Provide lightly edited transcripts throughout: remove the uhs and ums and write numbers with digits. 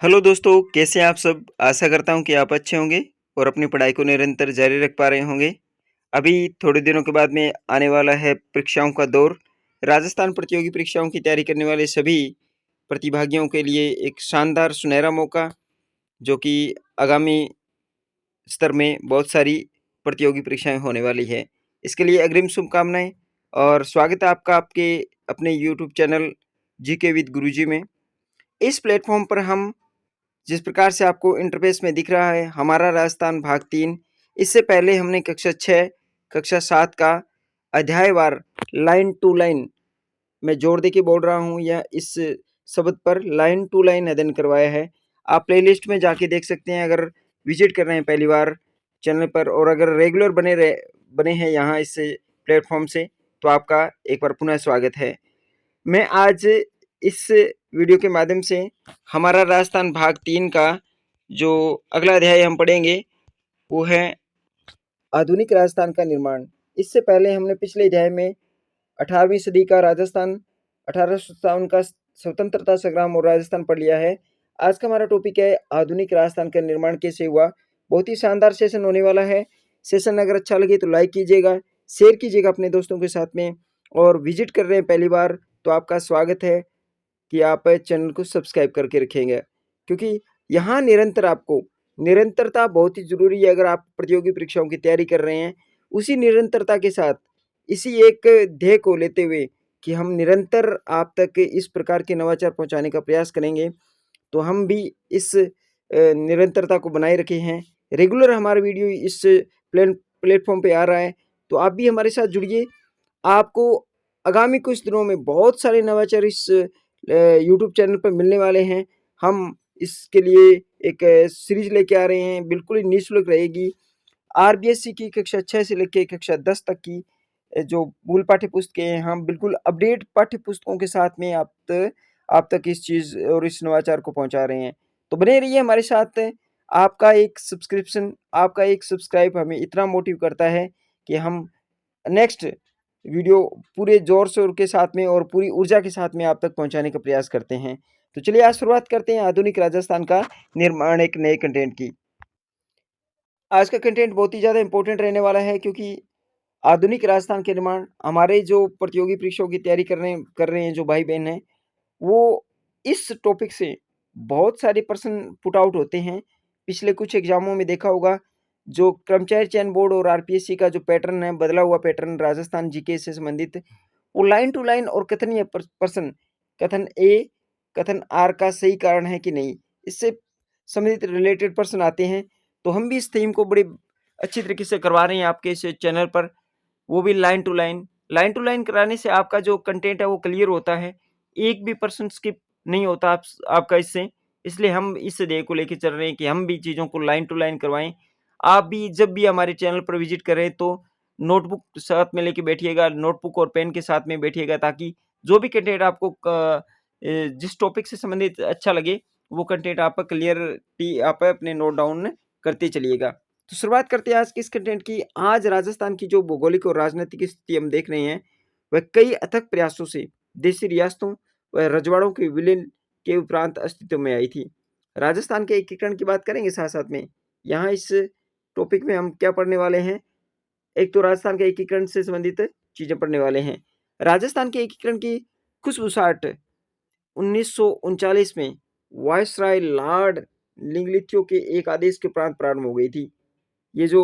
Hello दोस्तों, कैसे हैं आप सब? आशा करता हूँ कि आप अच्छे होंगे और अपनी पढ़ाई को निरंतर जारी रख पा रहे होंगे। अभी थोड़े दिनों के बाद में आने वाला है परीक्षाओं का दौर। राजस्थान प्रतियोगी परीक्षाओं की तैयारी करने वाले सभी प्रतिभागियों के लिए एक शानदार सुनहरा मौका, जो कि आगामी स्तर में बहुत सारी प्रतियोगी परीक्षाएँ होने वाली है। इसके लिए अग्रिम शुभकामनाएँ और स्वागत है आपका आपके अपने यूट्यूब चैनल जीके विद गुरुजी में। इस प्लेटफ़ॉर्म पर हम जिस प्रकार से आपको इंटरफ़ेस में दिख रहा है, हमारा राजस्थान भाग 3, इससे पहले हमने कक्षा 6, कक्षा 7 का अध्यायवार लाइन टू लाइन, मैं जोर देके बोल रहा हूँ या इस शब्द पर लाइन टू लाइन अध्ययन करवाया है। आप प्लेलिस्ट में जाके देख सकते हैं अगर विज़िट कर रहे हैं पहली बार चैनल पर, और अगर रेगुलर बने हैं यहाँ इस प्लेटफ़ॉर्म से, तो आपका एक बार पुनः स्वागत है। मैं आज इस वीडियो के माध्यम से हमारा राजस्थान भाग 3 का जो अगला अध्याय हम पढ़ेंगे, वो है आधुनिक राजस्थान का निर्माण। इससे पहले हमने पिछले अध्याय में 18वीं सदी का राजस्थान, 1857 का स्वतंत्रता संग्राम और राजस्थान पढ़ लिया है। आज का हमारा टॉपिक है आधुनिक राजस्थान का निर्माण कैसे हुआ। बहुत ही शानदार सेशन होने वाला है। सेशन अगर अच्छा लगे तो लाइक कीजिएगा, शेयर कीजिएगा अपने दोस्तों के साथ में, और विजिट कर रहे हैं पहली बार तो आपका स्वागत है कि आप चैनल को सब्सक्राइब करके रखेंगे, क्योंकि यहाँ निरंतर आपको निरंतरता बहुत ही ज़रूरी है। अगर आप प्रतियोगी परीक्षाओं की तैयारी कर रहे हैं, उसी निरंतरता के साथ इसी एक ध्येय को लेते हुए कि हम निरंतर आप तक इस प्रकार के नवाचार पहुँचाने का प्रयास करेंगे, तो हम भी इस निरंतरता को बनाए रखे हैं। रेगुलर हमारा वीडियो इस प्लेटफ़ॉर्म पे आ रहा है, तो आप भी हमारे साथ जुड़िए। आपको आगामी कुछ दिनों में बहुत सारे नवाचार इस यूट्यूब चैनल पर मिलने वाले हैं। हम इसके लिए एक सीरीज़ लेके आ रहे हैं, बिल्कुल ही निःशुल्क रहेगी। आरबीएससी की कक्षा 6 से लेके कक्षा 10 तक की जो मूल पाठ्य पुस्तकें हैं, हम बिल्कुल अपडेट पाठ्य पुस्तकों के साथ में आप तक इस चीज़ और इस नवाचार को पहुँचा रहे हैं। तो बने रहिए हमारे साथ। आपका एक सब्सक्रिप्शन, आपका एक सब्सक्राइब हमें इतना मोटिव करता है कि हम नेक्स्ट वीडियो पूरे ज़ोर-शोर के साथ में और पूरी ऊर्जा के साथ में आप तक पहुँचाने का प्रयास करते हैं। तो चलिए आज शुरुआत करते हैं आधुनिक राजस्थान का निर्माण एक नए कंटेंट की। आज का कंटेंट बहुत ही ज़्यादा इम्पोर्टेंट रहने वाला है, क्योंकि आधुनिक राजस्थान के निर्माण हमारे जो प्रतियोगी परीक्षाओं की तैयारी कर रहे हैं जो भाई-बहन हैं, वो इस टॉपिक से बहुत सारे प्रश्न पुट आउट होते हैं। पिछले कुछ एग्ज़ामों में देखा होगा, जो कर्मचारी चयन बोर्ड और आरपीएससी का जो पैटर्न है, बदला हुआ पैटर्न राजस्थान जीके से संबंधित, वो लाइन टू लाइन और कथनीय प्रश्न, कथन ए, कथन आर का सही कारण है कि नहीं, इससे संबंधित रिलेटेड प्रश्न आते हैं। तो हम भी इस थीम को बड़ी अच्छी तरीके से करवा रहे हैं आपके इस चैनल पर, वो भी line to line. Line to line कराने से आपका जो कंटेंट है वो क्लियर होता है, एक भी पर्सन स्किप नहीं होता आपका इससे। इसलिए हम इस ध्येय को लेके चल रहे हैं कि हम भी चीज़ों को लाइन टू लाइन करवाएँ। आप भी जब भी हमारे चैनल पर विज़िट करें तो नोटबुक साथ में लेके बैठिएगा, नोटबुक और पेन के साथ में बैठिएगा, ताकि जो भी कंटेंट आपको जिस टॉपिक से संबंधित अच्छा लगे, वो कंटेंट आपका क्लियरिटी आप अपने नोट डाउन करते चलिएगा। तो शुरुआत करते हैं आज के इस कंटेंट की। आज राजस्थान की जो भौगोलिक और राजनीतिक स्थिति हम देख रहे हैं, वह कई अथक प्रयासों से देशी रियासतों व रजवाड़ों के विलीन के उपरांत अस्तित्व में आई थी। राजस्थान के एकीकरण की बात करेंगे साथ-साथ में। यहाँ इस टॉपिक में हम क्या पढ़ने वाले हैं, एक तो राजस्थान के एकीकरण से संबंधित चीज़ें पढ़ने वाले हैं। राजस्थान के एकीकरण की खुशबुसाहट 1939 में वायसराय लॉर्ड लिंगलिथ्यो के एक आदेश के उपरांत प्रारंभ हो गई थी। ये जो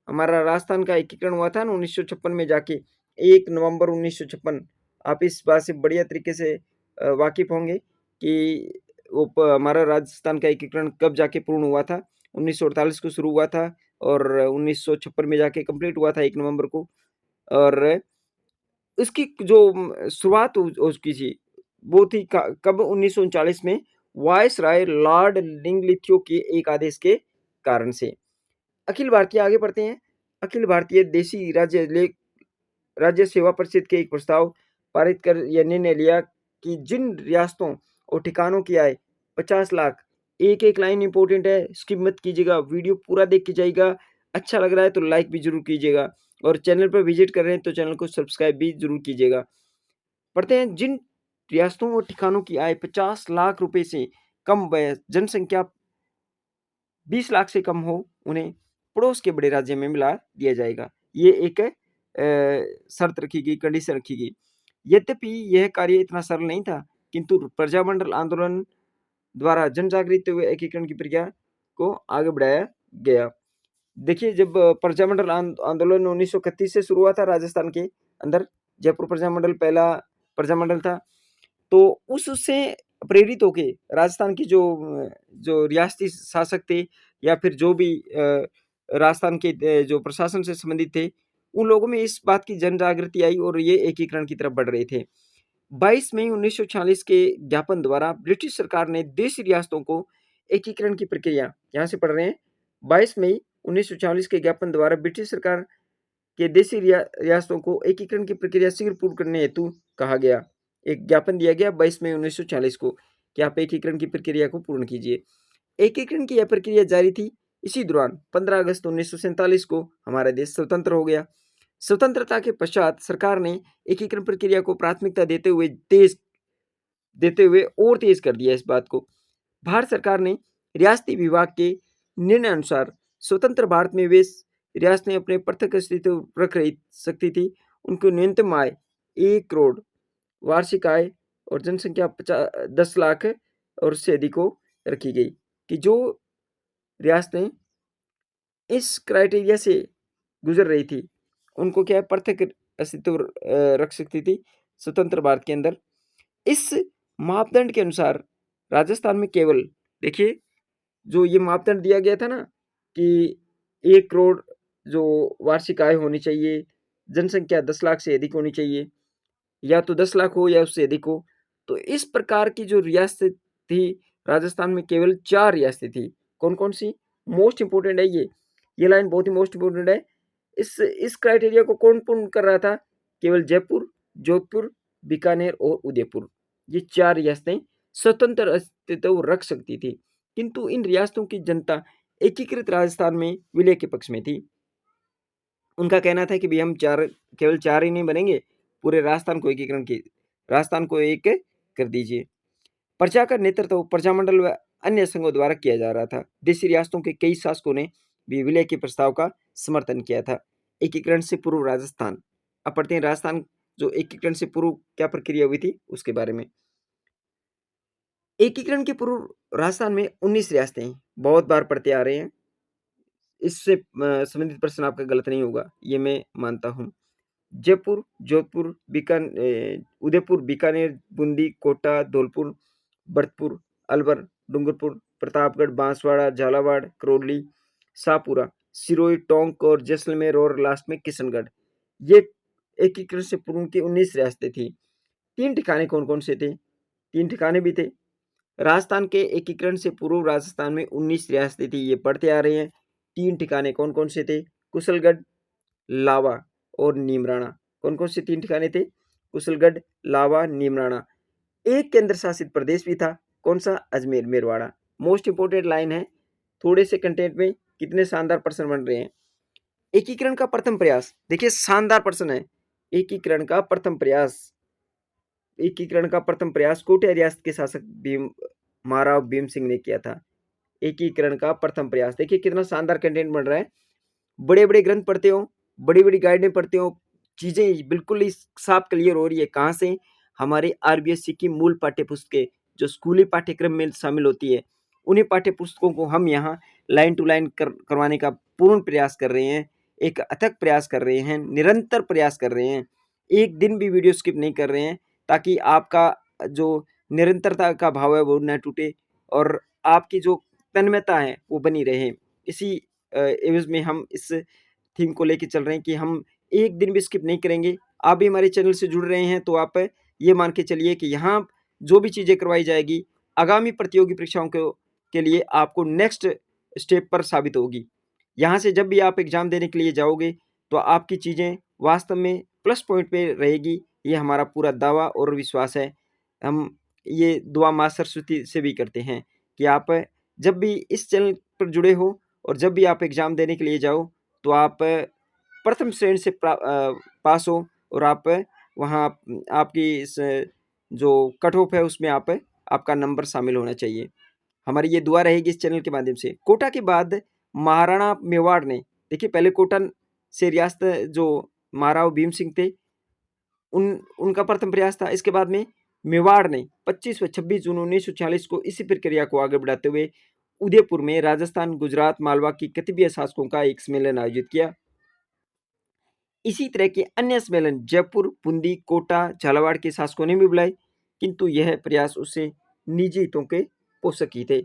हमारा राजस्थान का एकीकरण हुआ था ना 1956 में जाके, 1 नवंबर 1956, आप इस बात से बढ़िया तरीके से वाकिफ़ होंगे कि हमारा राजस्थान का एकीकरण कब जाके पूर्ण हुआ था। 1948 को शुरू हुआ था और 1956 में जाके कंप्लीट हुआ था 1 नवंबर को। और उसकी जो शुरुआत हो चुकी थी, वो थी कब 1939 में वायसराय लॉर्ड लिंगलिथ्यो के एक आदेश के कारण से। अखिल भारतीय आगे बढ़ते हैं। अखिल भारतीय देशी राज्य सेवा परिषद के एक प्रस्ताव पारित कर यह निर्णय लिया कि जिन रियासतों और ठिकानों की आय 50 लाख, एक-एक लाइन इम्पोर्टेंट है, स्किप मत कीजिएगा, वीडियो पूरा देख के जाइएगा। अच्छा लग रहा है तो लाइक भी ज़रूर कीजिएगा, और चैनल पर विज़िट कर रहे हैं तो चैनल को सब्सक्राइब भी ज़रूर कीजिएगा। पढ़ते हैं, जिन रियासतों और ठिकानों की आय 50 लाख रुपए से कम वयस जनसंख्या 20 लाख से कम हो, उन्हें पड़ोस के बड़े राज्य में मिला दिया जाएगा। ये एक शर्त रखी गई, कंडीशन रखी गई। यद्यपि यह कार्य इतना सरल नहीं था, किंतु प्रजामंडल आंदोलन द्वारा जनजागृति व एकीकरण की प्रक्रिया को आगे बढ़ाया गया। देखिए, जब प्रजामंडल आंदोलन 1931 से शुरू हुआ था राजस्थान के अंदर, जयपुर प्रजामंडल पहला प्रजामंडल था, तो उससे प्रेरित होके राजस्थान की जो रियासती शासक थे या फिर जो भी राजस्थान के जो प्रशासन से संबंधित थे, उन लोगों में इस बात की जन जागृति आई और ये एकीकरण की तरफ बढ़ रहे थे। 22 मई 1946 के ज्ञापन द्वारा ब्रिटिश सरकार ने देशी रियासतों को एकीकरण की प्रक्रिया, यहाँ से पढ़ रहे हैं, 22 मई 1946 के ज्ञापन द्वारा ब्रिटिश सरकार के देशी रियासतों को एकीकरण की प्रक्रिया शीघ्र पूर्ण करने हेतु कहा गया। एक ज्ञापन दिया गया 22 मई 1940 को कि आप एकीकरण की प्रक्रिया को पूर्ण कीजिए। एकीकरण की यह प्रक्रिया जारी थी। इसी दौरान 15 अगस्त 1947 को हमारा देश स्वतंत्र हो गया। स्वतंत्रता के पश्चात सरकार ने एकीकरण प्रक्रिया को प्राथमिकता देते हुए और तेज कर दिया इस बात को। भारत सरकार ने रियासती विभाग के निर्णय अनुसार स्वतंत्र भारत में वे रियासतें अपने पृथक अस्तित्व रख रही सकती थी। उनको न्यूनतम आय 1 करोड़ वार्षिक आय और जनसंख्या 10 लाख और उससे अधिक को रखी गई कि जो रियासतें इस क्राइटेरिया से गुजर रही थी, उनको क्या है, पृथक अस्तित्व रख सकती थी स्वतंत्र भारत के अंदर। इस मापदंड के अनुसार राजस्थान में केवल, देखिए, जो ये मापदंड दिया गया था ना कि 1 करोड़ जो वार्षिक आय होनी चाहिए, जनसंख्या 10 लाख से अधिक होनी चाहिए, या तो 10 लाख हो या उससे अधिक हो। तो इस प्रकार की जो रियासत थी राजस्थान में, केवल 4 रियासतें थी। कौन-कौन सी? मोस्ट इंपोर्टेंट है ये लाइन बहुत ही मोस्ट इंपोर्टेंट है। इस क्राइटेरिया को कौन पूर्ण कर रहा था? केवल जयपुर, जोधपुर, बीकानेर और उदयपुर। ये 4 रियासतें स्वतंत्र अस्तित्व रख सकती थी, किंतु इन रियासतों की जनता एकीकृत राजस्थान में विलय के पक्ष में थी। उनका कहना था कि भई हम केवल 4 ही नहीं बनेंगे, पूरे राजस्थान को एक कर दीजिए। प्रजा का नेतृत्व प्रजामंडल व अन्य संघों द्वारा किया जा रहा था। देशी रियासतों के कई शासकों ने भी विलय के प्रस्ताव का समर्थन किया था। एकीकरण से पूर्व राजस्थान। अब पढ़ते हैं राजस्थान जो एकीकरण से पूर्व क्या प्रक्रिया हुई थी उसके बारे में। एकीकरण के पूर्व राजस्थान में 19 रियासतें हैं। बहुत बार पढ़ते आ रहे हैं। इससे संबंधित प्रश्न आपका गलत नहीं होगा, ये मैं मानता हूँ। जयपुर, जोधपुर, उदयपुर, बीकानेर, बूंदी, कोटा, धौलपुर, भरतपुर, अलवर, डूंगरपुर, प्रतापगढ़, बांसवाड़ा, झालावाड़, करौली, शाहपुरा, सिरोही, टोंक और जैसलमेर और लास्ट में किशनगढ़। ये एकीकरण से पूर्व की 19 रियासतें थी। 3 ठिकाने कौन-कौन से थे? 3 ठिकाने भी थे। राजस्थान के एकीकरण से पूर्व राजस्थान में 19 रियासतें थी, ये पढ़ते आ रहे हैं। 3 ठिकाने कौन-कौन से थे? कुशलगढ़, लावा और नीमराणा। कौन-कौन से 3 ठिकाने थे? कुशलगढ़, लावा, नीमराणा। एक केंद्र शासित प्रदेश भी था। कौन-सा? Ajmer, Merwara. Most important line है। थोड़े से कंटेंट में कितने शानदार प्रश्न बन रहे हैं। एकीकरण का प्रथम प्रयास, देखिए शानदार प्रश्न है। एकीकरण का प्रथम प्रयास कोटिया रियासत के शासक महाराव भीम सिंह ने किया था। एकीकरण का प्रथम प्रयास, देखिए कितना शानदार कंटेंट बन रहा है। बड़े-बड़े ग्रंथ पढ़ते हो, बड़ी-बड़ी गाइडें पढ़ते हो, चीज़ें बिल्कुल ही साफ क्लियर हो रही है। कहाँ से? हमारे आरबीएससी की मूल पाठ्य पुस्तकें जो स्कूली पाठ्यक्रम में शामिल होती है, उन्हीं पाठ्य पुस्तकों को हम यहाँ लाइन टू लाइन करवाने का पूर्ण प्रयास कर रहे हैं। एक अथक प्रयास कर रहे हैं, निरंतर प्रयास कर रहे हैं। एक दिन भी वीडियो स्किप नहीं कर रहे हैं, ताकि आपका जो निरंतरता का भाव है वो ना टूटे और आपकी जो तन्मयता है वो बनी रहे। इसी एवज में हम इस थीम को लेके चल रहे हैं कि हम एक दिन भी स्किप नहीं करेंगे। आप भी हमारे चैनल से जुड़ रहे हैं तो आप ये मान के चलिए कि यहाँ जो भी चीज़ें करवाई जाएगी आगामी प्रतियोगी परीक्षाओं के लिए आपको नेक्स्ट स्टेप पर साबित होगी। यहाँ से जब भी आप एग्ज़ाम देने के लिए जाओगे तो आपकी चीज़ें वास्तव में प्लस पॉइंट पे रहेगी, ये हमारा पूरा दावा और विश्वास है। हम ये दुआ माँ सरस्वती से भी करते हैं कि आप जब भी इस चैनल पर जुड़े हो और जब भी आप एग्ज़ाम देने के लिए जाओ तो आप प्रथम श्रेणी से पास हो और आप वहाँ आपकी इस जो कट ऑफ है उसमें आपका नंबर शामिल होना चाहिए। हमारी ये दुआ रहेगी इस चैनल के माध्यम से। कोटा के बाद महाराणा मेवाड़ ने, देखिए पहले कोटा से रियासत जो महाराव भीम सिंह थे उनका प्रथम प्रयास था। इसके बाद में मेवाड़ ने 25 व 26 जून 1946 को इसी प्रक्रिया को आगे बढ़ाते हुए उदयपुर में राजस्थान, गुजरात, मालवा की कतिपय शासकों का एक सम्मेलन आयोजित किया। इसी तरह के अन्य सम्मेलन जयपुर, बूंदी, कोटा, झालावाड़ के शासकों ने भी बुलाए, किंतु यह प्रयास उससे निजी हितों के पोषक ही थे।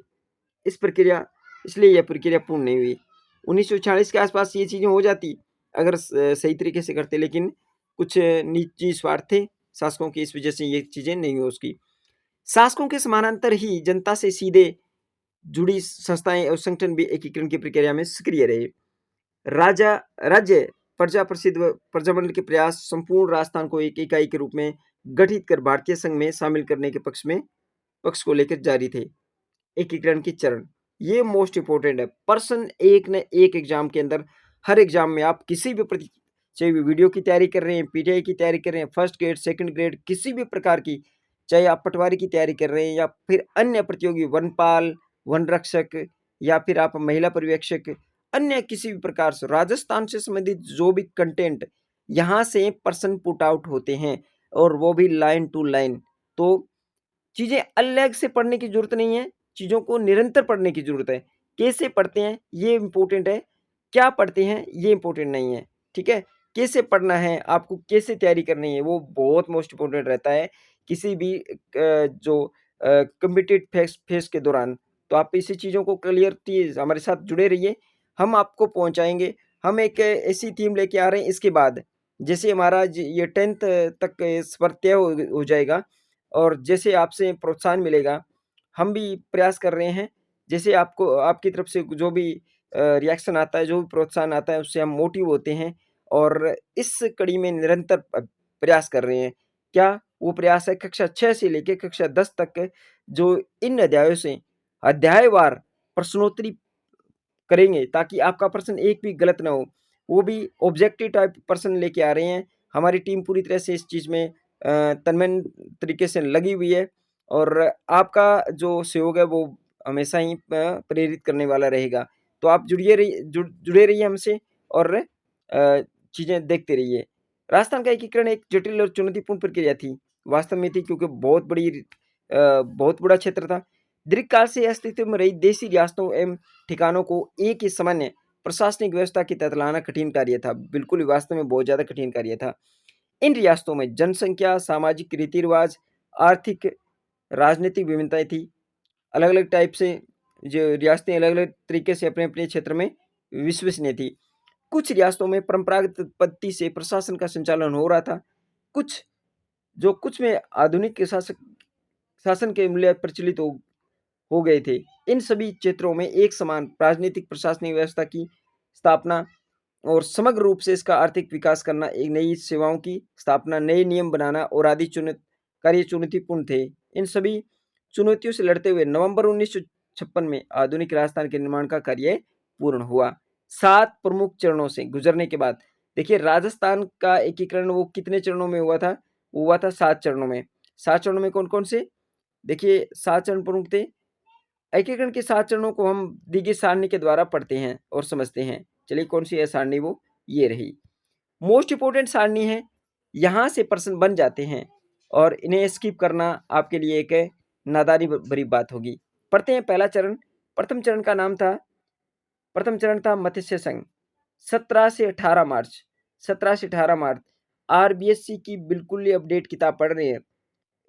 इसलिए यह प्रक्रिया पूर्ण नहीं हुई। 1940 के आसपास ये चीजें हो जाती अगर सही तरीके से करते, लेकिन कुछ निजी स्वार्थ थे शासकों की, इस वजह से ये चीजें नहीं हो उसकी। शासकों के समानांतर ही जनता से सीधे जुड़ी संस्थाएं और संगठन भी एकीकरण की प्रक्रिया में सक्रिय रहे। राज्य प्रजा प्रसिद्ध प्रजामंडल के प्रयास संपूर्ण राजस्थान को एक इकाई के रूप में गठित कर भारतीय संघ में शामिल करने के पक्ष को लेकर जारी थे। एकीकरण के चरण ये मोस्ट इंपोर्टेंट है। पर्सन एक ने एक एग्जाम के अंदर, हर एग्जाम में आप किसी भी चाहे वीडियो की तैयारी कर रहे हैं, पीटीआई की तैयारी कर रहे हैं, फर्स्ट ग्रेड, सेकंड ग्रेड, किसी भी प्रकार की, चाहे आप पटवारी की तैयारी कर रहे हैं या फिर अन्य प्रतियोगी वनपाल, वन रक्षक या फिर आप महिला पर्यवेक्षक, अन्य किसी भी प्रकार से राजस्थान से संबंधित जो भी कंटेंट यहाँ से पर्सन पुट आउट होते हैं और वो भी लाइन टू लाइन। तो चीजें अलग से पढ़ने की जरूरत नहीं है, चीजों को निरंतर पढ़ने की जरूरत है। कैसे पढ़ते हैं ये इंपॉर्टेंट है, क्या पढ़ते हैं ये इंपॉर्टेंट नहीं है। ठीक है, कैसे पढ़ना है, आपको कैसे तैयारी करनी है, वो बहुत मोस्ट इंपॉर्टेंट रहता है किसी भी जो कम्पिटिटिव फेस के दौरान। तो आप इसी चीज़ों को क्लियरली हमारे साथ जुड़े रहिए, हम आपको पहुंचाएंगे। हम एक ऐसी थीम लेके आ रहे हैं इसके बाद, जैसे हमारा ये 10th तक सफर तय हो जाएगा और जैसे आपसे प्रोत्साहन मिलेगा, हम भी प्रयास कर रहे हैं। जैसे आपको आपकी तरफ से जो भी रिएक्शन आता है, जो भी प्रोत्साहन आता है, उससे हम मोटिव होते हैं और इस कड़ी में निरंतर प्रयास कर रहे हैं। क्या वो प्रयास है? कक्षा 6 से लेके कक्षा 10 तक जो इन अध्यायों से अध्यायवार प्रश्नोत्तरी करेंगे ताकि आपका प्रश्न एक भी गलत ना हो, वो भी ऑब्जेक्टिव टाइप प्रश्न लेके आ रहे हैं। हमारी टीम पूरी तरह से इस चीज़ में तन्मय तरीके से लगी हुई है और आपका जो सहयोग है वो हमेशा ही प्रेरित करने वाला रहेगा। तो आप जुड़े रहिए हमसे और चीज़ें देखते रहिए। राजस्थान का एकीकरण एक जटिल और चुनौतीपूर्ण प्रक्रिया थी, वास्तव में थी, क्योंकि बहुत बड़ा क्षेत्र था। दीर्घकाल से अस्तित्व में रही देशी रियासतों एवं ठिकानों को एक ही सामान्य प्रशासनिक व्यवस्था के तहत लाना कठिन कार्य था। बिल्कुल वास्तव में बहुत ज़्यादा कठिन कार्य था। इन रियासतों में जनसंख्या, सामाजिक रीति रिवाज, आर्थिक, राजनीतिक विभिन्नताएं थी। अलग अलग टाइप से जो रियासतें अलग अलग तरीके से अपने अपने क्षेत्र में विश्वसनीय थी। कुछ रियासतों में परंपरागत पद्धति से प्रशासन का संचालन हो रहा था, कुछ में आधुनिक शासन के मूल्य प्रचलित हो गए थे। इन सभी क्षेत्रों में एक समान राजनीतिक प्रशासनिक व्यवस्था की स्थापना और समग्र रूप से इसका आर्थिक विकास करना, एक नई सेवाओं की स्थापना, नए नियम बनाना और आदि कार्य चुनौतीपूर्ण थे। इन सभी चुनौतियों से लड़ते हुए नवंबर 1956 में आधुनिक राजस्थान के निर्माण का कार्य पूर्ण हुआ। 7 प्रमुख चरणों से गुजरने के बाद, देखिए राजस्थान का एकीकरण वो कितने चरणों में हुआ था? वो हुआ था 7 चरणों में। 7 चरणों में कौन कौन से? देखिए 7 चरण प्रमुख थे। एकीकरण के 7 चरणों को हम दी गई सारणी के द्वारा पढ़ते हैं और समझते हैं। चलिए कौन सी है सारणी? वो ये रही। मोस्ट इंपोर्टेंट सारणी है, यहाँ से प्रश्न बन जाते हैं और इन्हें स्किप करना आपके लिए एक नादानी भरी बात होगी। पढ़ते हैं पहला चरण। प्रथम चरण था मत्स्य संघ। 17 से 18 मार्च 17 से 18 मार्च आरबीएससी की बिल्कुल ही अपडेट किताब पढ़ रहे हैं।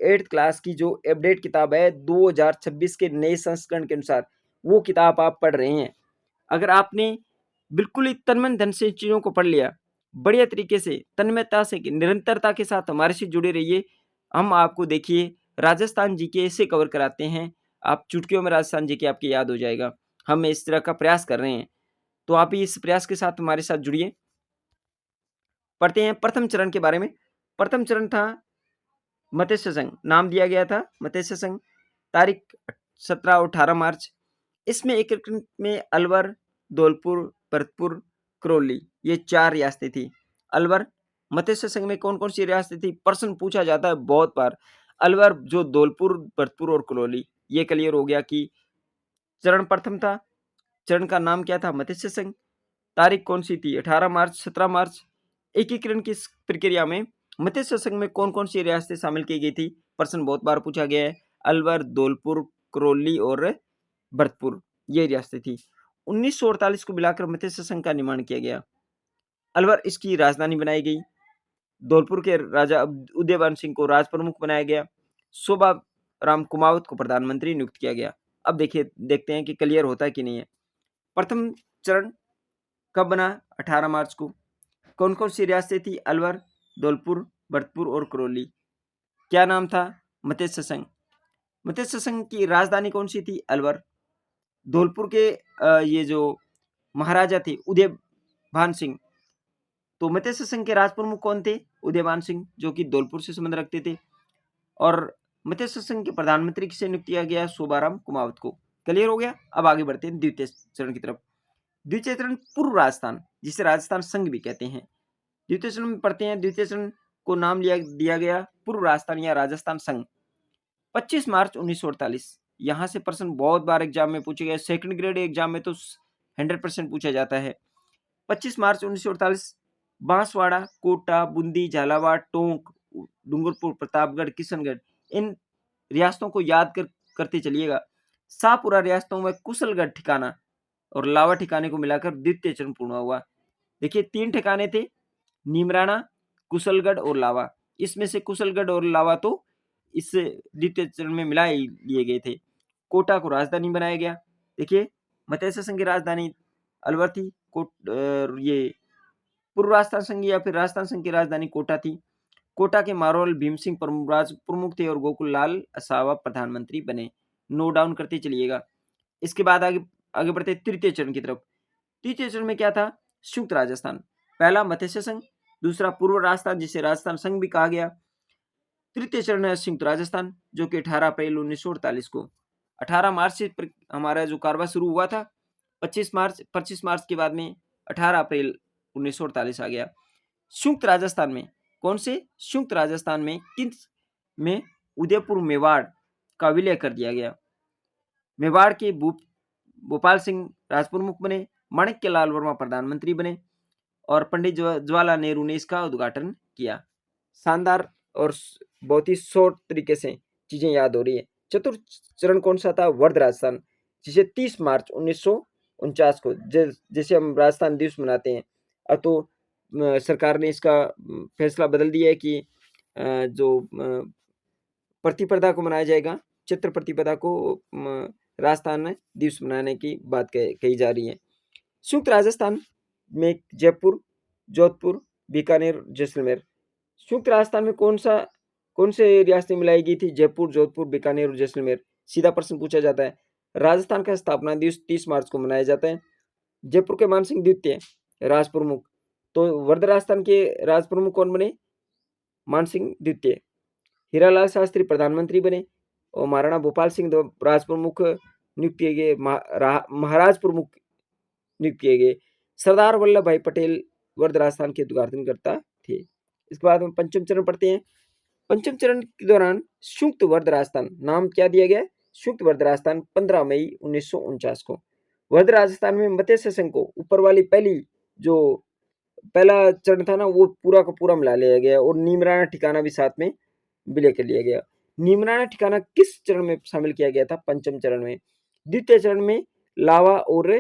8th क्लास की जो अपडेट किताब है 2026 के नए संस्करण के अनुसार, वो किताब आप पढ़ रहे हैं। अगर आपने बिल्कुल ही तन्मय धन से चीज़ों को पढ़ लिया, बढ़िया तरीके से, तन्मयता से, निरंतरता के साथ हमारे से जुड़े रहिए। हम आपको देखिए राजस्थान जीके ऐसे कवर कराते हैं, आप चुटकियों में राजस्थान जीके आपकी याद हो जाएगा। हम इस तरह का प्रयास कर रहे हैं, तो आप भी इस प्रयास के साथ हमारे साथ जुड़िए। पढ़ते हैं प्रथम चरण के बारे में। प्रथम चरण था मत्स्य संघ, नाम दिया गया था मत्स्य संघ। तारीख 17 और 18 मार्च। इसमें एकीकरण में अलवर, धौलपुर, भरतपुर, करौली, ये 4 रियासतें थी। अलवर, मत्स्य संघ में कौन कौन सी रियासतें थी? प्रश्न पूछा जाता है बहुत बार। अलवर, जो धौलपुर, भरतपुर और करौली, ये क्लियर हो गया कि चरण प्रथम था, चरण का नाम क्या था? मत्स्य संघ। तारीख कौन सी थी? 18 मार्च, 17 मार्च। एकीकरण की प्रक्रिया में मत्स्य संघ में कौन कौन सी रियासतें शामिल की गई थी? प्रश्न बहुत बार पूछा गया है। अलवर, धौलपुर, करौली और भरतपुर, ये रियासतें थी। 1948 को मिलाकर मत्स्य संघ का निर्माण किया गया। अलवर इसकी राजधानी बनाई गई। धौलपुर के राजा उदयभान सिंह को राज प्रमुख बनाया गया। शोभा राम कुमावत को प्रधानमंत्री नियुक्त किया गया। अब देखते हैं कि क्लियर होता है कि नहीं है। प्रथम चरण कब बना? 18 मार्च को। कौन कौन सी रियासतें थी? अलवर, धौलपुर, भरतपुर और करौली। क्या नाम था? मत्स्य संघ। मत्स्य संघ की राजधानी कौन सी थी? अलवर। धौलपुर के ये जो महाराजा थे उदयभान सिंह, तो मत्स्य संघ के राज प्रमुख कौन थे? उदयभान सिंह, जो कि धौलपुर से संबंध रखते थे। और मत्स्य संघ के प्रधानमंत्री किसे नियुक्त किया गया? शोभाराम कुमावत को। क्लियर हो गया? अब आगे बढ़ते हैं द्वितीय चरण की तरफ। द्वितीय चरण पूर्व राजस्थान, जिसे राजस्थान संघ भी कहते हैं। द्वितीय चरण में पढ़ते हैं। द्वितीय चरण को नाम दिया गया पूर्व राजस्थान या राजस्थान संघ। 25 मार्च 1948। यहां से प्रश्न बहुत बार एग्जाम में पूछे गए। सेकंड ग्रेड एग्जाम में तो 100% पूछा जाता है। 25 मार्च 1948 बांसवाड़ा, कोटा, बूंदी, झालावाड़, टोंक, डूंगरपुर, प्रतापगढ़, किशनगढ़, इन रियासतों को याद करते चलिएगा। शाहपुरा रियासतों में कुशलगढ़ ठिकाना और लावा ठिकाने को मिलाकर द्वितीय चरण पूर्ण हुआ। देखिए 3 ठिकाने थे, नीमराणा, कुशलगढ़ और लावा। इसमें से कुशलगढ़ और लावा तो इस द्वितीय चरण में मिला लिए गए थे। कोटा को राजधानी बनाया गया। देखिए मत्स्य संघ की राजधानी अलवर थी। ये पूर्व राजस्थान संघ या फिर राजस्थान संघ की राजधानी कोटा थी। कोटा के मारोल भीम सिंह प्रमुख थे और गोकुल लाल असावा प्रधानमंत्री बने। नोट डाउन करते चलिएगा। इसके बाद आगे बढ़ते तृतीय चरण की तरफ। तृतीय चरण में क्या था? संयुक्त राजस्थान। पहला मत्स्य संघ, दूसरा पूर्व राजस्थान जिसे राजस्थान संघ भी कहा गया। तृतीय चरण है संयुक्त राजस्थान, जो कि 18 अप्रैल 1948 को, 18 मार्च से हमारा जो कारवा शुरू हुआ था। 25 मार्च के बाद में 18 अप्रैल 1948 आ गया। संयुक्त राजस्थान में कौन से? संयुक्त राजस्थान में किस में? उदयपुर मेवाड़ का विलय कर दिया गया। मेवाड़ के भोपाल सिंह राजप्रमुख बने, माणिक्य लाल वर्मा प्रधानमंत्री बने और पंडित जवाहरलाल नेहरू ने इसका उद्घाटन किया। शानदार और बहुत ही शॉर्ट तरीके से चीजें याद हो रही है। चतुर्थ चरण कौन सा था? वर्ध राजस्थान, जिसे 30 मार्च 1949 को जैसे हम राजस्थान दिवस मनाते हैं, अब तो सरकार ने इसका फैसला बदल दिया है कि जो प्रतिपदा को मनाया जाएगा, चित्र प्रतिपदा को राजस्थान दिवस मनाने की बात कही जा रही है। संयुक्त राजस्थान में जयपुर, जोधपुर, बीकानेर, जैसलमेर। संयुक्त राजस्थान में कौन से रियासतें मिलाई गई थी? जयपुर, जोधपुर, बीकानेर और जैसलमेर। सीधा प्रश्न पूछा जाता है। राजस्थान का स्थापना दिवस 30 मार्च को मनाया जाता है। जयपुर के मान सिंह द्वितीय राज प्रमुख, तो वर्ध राजस्थान के राज प्रमुख कौन बने? मान सिंह द्वितीय। हीरालाल शास्त्री प्रधानमंत्री बने और महाराणा भोपाल सिंह राज प्रमुख नियुक्त किए गए, महाराज प्रमुख नियुक्त किए गए। सरदार वल्लभ भाई पटेल वर्ध राजस्थान के उद्घाटनकर्ता थे। इसके बाद हम पंचम चरण पढ़ते हैं। पंचम चरण के दौरान संयुक्त वर्ध राजस्थान, नाम क्या दिया गया? संयुक्त वर्ध राजस्थान, 15 मई 1949 को। वर्ध राजस्थान में मत्स्य संघ को ऊपर वाली जो पहला चरण था ना, वो पूरा का पूरा मिला लिया गया और नीमराणा ठिकाना भी साथ में विलय कर लिया गया। नीमराणा ठिकाना किस चरण में शामिल किया गया था? पंचम चरण में। द्वितीय चरण में लावा और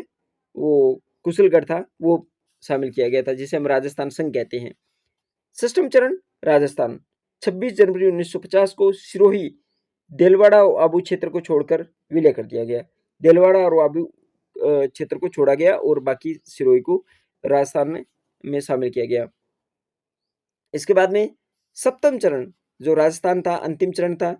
वो कुशलगढ़ था, वो शामिल किया गया था, जिसे हम राजस्थान संघ कहते हैं। षष्ठम चरण राजस्थान, 26 जनवरी 1950 को सिरोही, देलवाड़ा और आबू क्षेत्र को छोड़कर विलय कर दिया गया। देलवाड़ा और आबू क्षेत्र को छोड़ा गया और बाकी सिरोही को राजस्थान में शामिल किया गया। इसके बाद में सप्तम चरण जो राजस्थान था, अंतिम चरण था,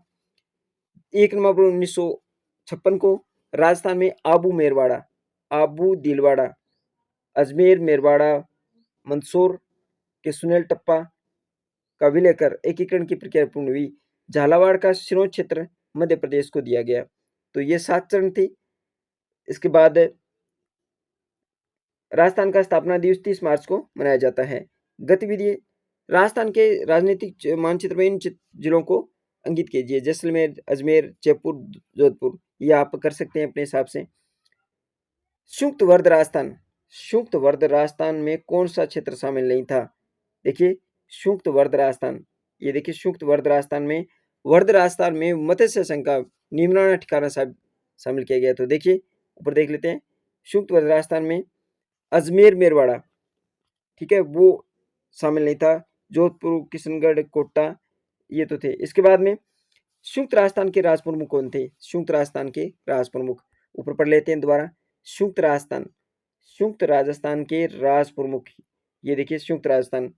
1 नवंबर 1956 को राजस्थान में आबू मेरवाड़ा, आबू दिलवाड़ा, अजमेर मेरवाड़ा, मंदसौर के सुनील टप्पा का विलय कर एकीकरण की प्रक्रिया पूर्ण हुई। झालावाड़ का सिरोंज क्षेत्र मध्य प्रदेश को दिया गया। तो ये 7 चरण थे। इसके बाद राजस्थान का स्थापना दिवस 30 मार्च को मनाया जाता है। गतिविधि, राजस्थान के राजनीतिक मानचित्र में इन जिलों को अंकित कीजिए। जैसलमेर, अजमेर, जयपुर, जोधपुर, ये आप कर सकते हैं अपने हिसाब से। संयुक्त वर्ग राजस्थान, संयुक्त वर्ग राजस्थान में कौन सा क्षेत्र शामिल नहीं था? देखिए संयुक्त वर्ग राजस्थान, ये देखिए संयुक्त वर्ग राजस्थान में, वर्ग राजस्थान में मत्स्य संघ का निम्नाना ठिकाना शामिल किया गया। तो देखिए ऊपर देख लेते हैं, संयुक्त वर्ग राजस्थान में अजमेर मेरवाड़ा, ठीक है, वो शामिल नहीं था। जोधपुर, किशनगढ़, कोटा ये तो थे। इसके बाद में संयुक्त राजस्थान के राज प्रमुख कौन थे? संयुक्त राजस्थान के राज प्रमुख ऊपर पढ़ लेते हैं दोबारा। संयुक्त राजस्थान, संयुक्त राजस्थान के राज प्रमुख, ये देखिए संयुक्त राजस्थान,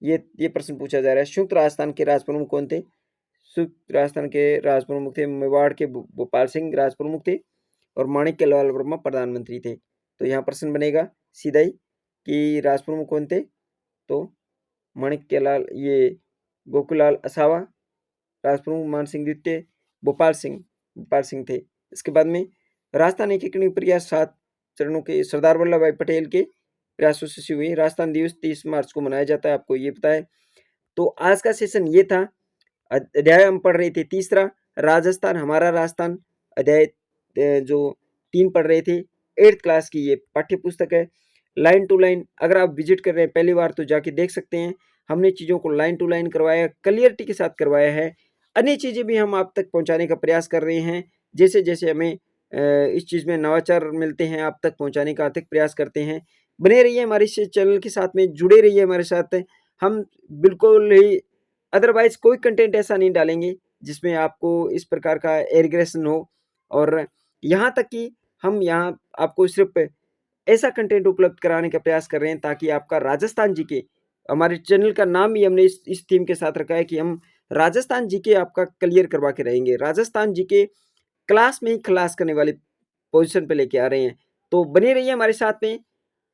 ये प्रश्न पूछा जा रहा है। संयुक्त राजस्थान के राज प्रमुख कौन थे? संयुक्त राजस्थान के राज प्रमुख थे मेवाड़ के भोपाल सिंह राज प्रमुख थे, और माणिक्य लाल वर्मा प्रधानमंत्री थे। तो यहाँ प्रश्न बनेगा सीधा ही कि राज प्रमुख कौन थे? तो माणिक्य लाल, ये गोकुलाल असावा राज प्रमुख, मान सिंह द्वितीय, भोपाल सिंह थे। इसके बाद में राजस्थान एकीकरण प्रयास 7 चरणों के सरदार वल्लभ भाई पटेल के प्रयासों से शुरू हुई। राजस्थान दिवस 30 मार्च को मनाया जाता है, आपको ये पता है। तो आज का सेशन ये था। अध्याय हम पढ़ रहे थे तीसरा, राजस्थान हमारा राजस्थान, अध्याय जो 3 पढ़ रहे थे। 8th क्लास की ये पाठ्य पुस्तक है, लाइन टू लाइन। अगर आप विजिट कर रहे हैं पहली बार तो जाके देख सकते हैं। हमने चीज़ों को लाइन टू लाइन करवाया, क्लियरिटी के साथ करवाया है। अन्य चीज़ें भी हम आप तक पहुंचाने का प्रयास कर रहे हैं। जैसे जैसे हमें इस चीज़ में नवाचार मिलते हैं, आप तक पहुंचाने का अथक प्रयास करते हैं। बने रहिए हमारे इस चैनल के साथ में, जुड़े रहिए हमारे साथ। हम बिल्कुल ही अदरवाइज कोई कंटेंट ऐसा नहीं डालेंगे जिसमें आपको इस प्रकार का एग्रेशन हो। और यहाँ तक कि हम यहाँ आपको सिर्फ ऐसा कंटेंट उपलब्ध कराने का प्रयास कर रहे हैं ताकि आपका राजस्थान जीके, हमारे चैनल का नाम ही हमने इस थीम के साथ रखा है कि हम राजस्थान जीके आपका क्लियर करवा के रहेंगे। राजस्थान जीके क्लास में ही क्लास करने वाले पोजीशन पे लेके आ रहे हैं। तो बने रहिए हमारे साथ में,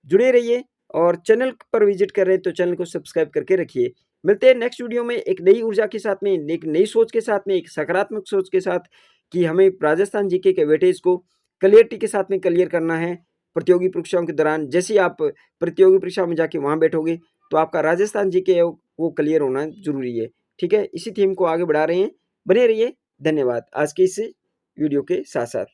जुड़े रहिए, और चैनल पर विजिट कर रहे हैं तो चैनल को सब्सक्राइब करके रखिए। मिलते हैं नेक्स्ट वीडियो में एक नई ऊर्जा के साथ में, एक नई सोच के साथ में, एक सकारात्मक सोच के साथ, कि हमें राजस्थान जीके के वेटेज को क्लियरिटी के साथ में क्लियर करना है प्रतियोगी परीक्षाओं के दौरान। जैसे ही आप प्रतियोगी परीक्षा में जाके वहाँ बैठोगे तो आपका राजस्थान जीके वो क्लियर होना जरूरी है। ठीक है, इसी थीम को आगे बढ़ा रहे हैं, बने रहिए। धन्यवाद आज के इस वीडियो के साथ साथ।